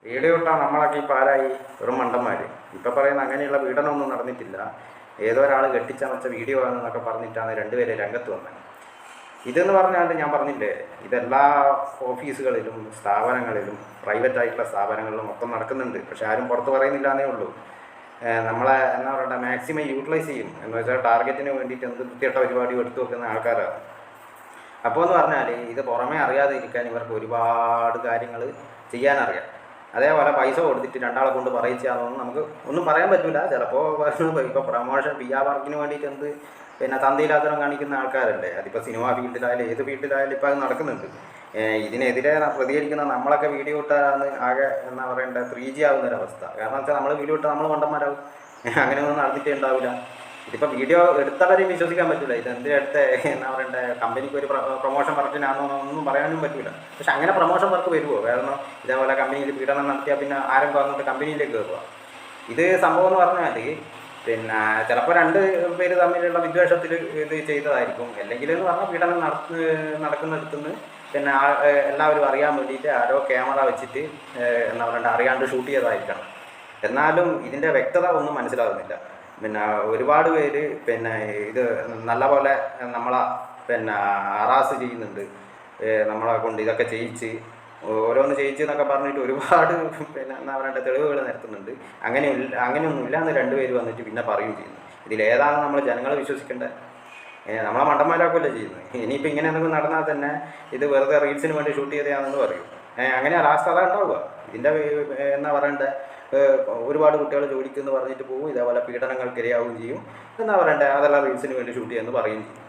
Video ഇട്ടാൽ നമ്മളൊക്കെ ഇപ്പോൾ ആരായി? വെറും മണ്ടന്മാർ. ഇപ്പം പറയുന്ന അങ്ങനെയുള്ള പീഡനമൊന്നും നടന്നിട്ടില്ല. ഏതോ ഒരാൾ കെട്ടിച്ചമച്ച വീഡിയോ ആണെന്നൊക്കെ പറഞ്ഞിട്ടാണ് രണ്ടുപേരെ രംഗത്ത് വന്നത്. ഇതെന്ന് പറഞ്ഞാൽ ഞാൻ പറഞ്ഞില്ലേ, ഇതെല്ലാ ഓഫീസുകളിലും സ്ഥാപനങ്ങളിലും പ്രൈവറ്റ് ആയിട്ടുള്ള സ്ഥാപനങ്ങളിലും മൊത്തം നടക്കുന്നുണ്ട്. പക്ഷെ ആരും പുറത്ത് പറയുന്നില്ല എന്നേ ഉള്ളൂ. നമ്മളെ എന്താ പറയുക, മാക്സിമം യൂട്ടിലൈസ് ചെയ്യും എന്ന് വെച്ചാൽ ടാർഗറ്റിന് വേണ്ടിയിട്ട് എന്ത് വൃത്തികെട്ട പരിപാടി എടുത്തു വെക്കുന്ന ആൾക്കാരാണ്. അപ്പോൾ എന്ന് പറഞ്ഞാൽ ഇത് പുറമേ അറിയാതെ ഇരിക്കാൻ ഇവർക്ക് ഒരുപാട് കാര്യങ്ങൾ ചെയ്യാനറിയാം. അതേപോലെ പൈസ കൊടുത്തിട്ട് രണ്ടാളെ കൊണ്ട് പറയിച്ചാണെന്ന് നമുക്ക് ഒന്നും പറയാൻ പറ്റില്ല. ചിലപ്പോൾ ഇപ്പോൾ പ്രൊമോഷൻ PR വർക്കിന് വേണ്ടിയിട്ട് എന്ത് പിന്നെ തന്തയില്ലാത്തരം കാണിക്കുന്ന ആൾക്കാരല്ലേ. അതിപ്പോൾ സിനിമ ഫീൽഡിലായാലും ഏത് ഫീൽഡിലായാലും ഇപ്പോൾ അത് നടക്കുന്നുണ്ട്. ഇതിനെതിരെ പ്രതികരിക്കുന്ന നമ്മളൊക്കെ വീഡിയോ ഇട്ടാണ് ആകെ എന്താ പറയേണ്ടത് 3G ആവുന്നൊരവസ്ഥ. കാരണം വെച്ചാൽ നമ്മൾ വീഡിയോ ഇട്ടാൽ നമ്മൾ മണ്ടന്മാരാവും. അങ്ങനെയൊന്നും നടന്നിട്ടേ ഉണ്ടാവില്ല. ഇതിപ്പോൾ വീഡിയോ എടുത്തവരെയും വിശ്വസിക്കാൻ പറ്റില്ല. ഇത് എന്തിനെടുത്ത എന്താ പറയണ്ടേ, കമ്പനിക്ക് ഒരു പ്രൊമോഷൻ വർക്കിനാണോ ഒന്നും പറയാനും പറ്റില്ല. പക്ഷെ അങ്ങനെ പ്രൊമോഷൻ വർക്ക് വരുമോ? കാരണം ഇതേപോലെ കമ്പനിയിൽ പീഡനം നടത്തിയാൽ പിന്നെ ആരും പറഞ്ഞിട്ട് കമ്പനിയിലേക്ക് കയറുക. ഇത് സംഭവം എന്ന് പറഞ്ഞാൽ പിന്നെ ചിലപ്പോൾ രണ്ട് പേര് തമ്മിലുള്ള വിദ്വേഷത്തിൽ ഇത് ചെയ്തതായിരിക്കും. അല്ലെങ്കിൽ എന്ന് പറഞ്ഞാൽ പീഡനം നടക്കുന്നിടത്തുനിന്ന് പിന്നെ എല്ലാവരും അറിയാൻ വേണ്ടിയിട്ട് ആരോ ക്യാമറ വെച്ചിട്ട് എന്താ പറയണ്ട അറിയാണ്ട് ഷൂട്ട് ചെയ്തതായിരിക്കണം. എന്നാലും ഇതിൻ്റെ വ്യക്തത ഒന്നും മനസ്സിലാകുന്നില്ല. പിന്നെ ഒരുപാട് പേര് പിന്നെ ഇത് നല്ലപോലെ നമ്മളെ പിന്നെ ഹറാസ് ചെയ്യുന്നുണ്ട്. നമ്മളെ കൊണ്ട് ഇതൊക്കെ ചെയ്യിച്ച് ഓരോന്ന് ചെയ്യിച്ച് എന്നൊക്കെ പറഞ്ഞിട്ട് ഒരുപാട് പിന്നെ എന്താ പറയണ്ട തെളിവുകൾ നിരത്തുന്നുണ്ട്. അങ്ങനെയൊന്നും ഇല്ലാന്ന് രണ്ടുപേര് വന്നിട്ട് പിന്നെ പറയുകയും ചെയ്യുന്നു. ഇതിലേതാണ് നമ്മൾ ജനങ്ങളെ വിശ്വസിക്കേണ്ടത്? നമ്മളെ മണ്ടന്മാരാക്കുമല്ലേ ചെയ്യുന്നത്. ഇനിയിപ്പോൾ ഇങ്ങനെ എന്തെങ്കിലും നടന്നാൽ തന്നെ ഇത് വെറുതെ റീൽസിന് വേണ്ടി ഷൂട്ട് ചെയ്തതാണെന്ന് പറയും. അങ്ങനെ ലാസ്റ്റ് അതാ ഉണ്ടാവുക. ഇതിൻ്റെ എന്താ പറയണ്ടേ, ഒരുപാട് കുട്ടികൾ ജോലിക്ക് എന്ന് പറഞ്ഞിട്ട് പോകും. ഇതേപോലെ പീഡനങ്ങൾക്ക് ഇരയാവുകയും ചെയ്യും. എന്താ പറയണ്ടേ, അതെല്ലാം റീൽസിന് വേണ്ടി ഷൂട്ട് ചെയ്യുമെന്ന് പറയുകയും ചെയ്യും.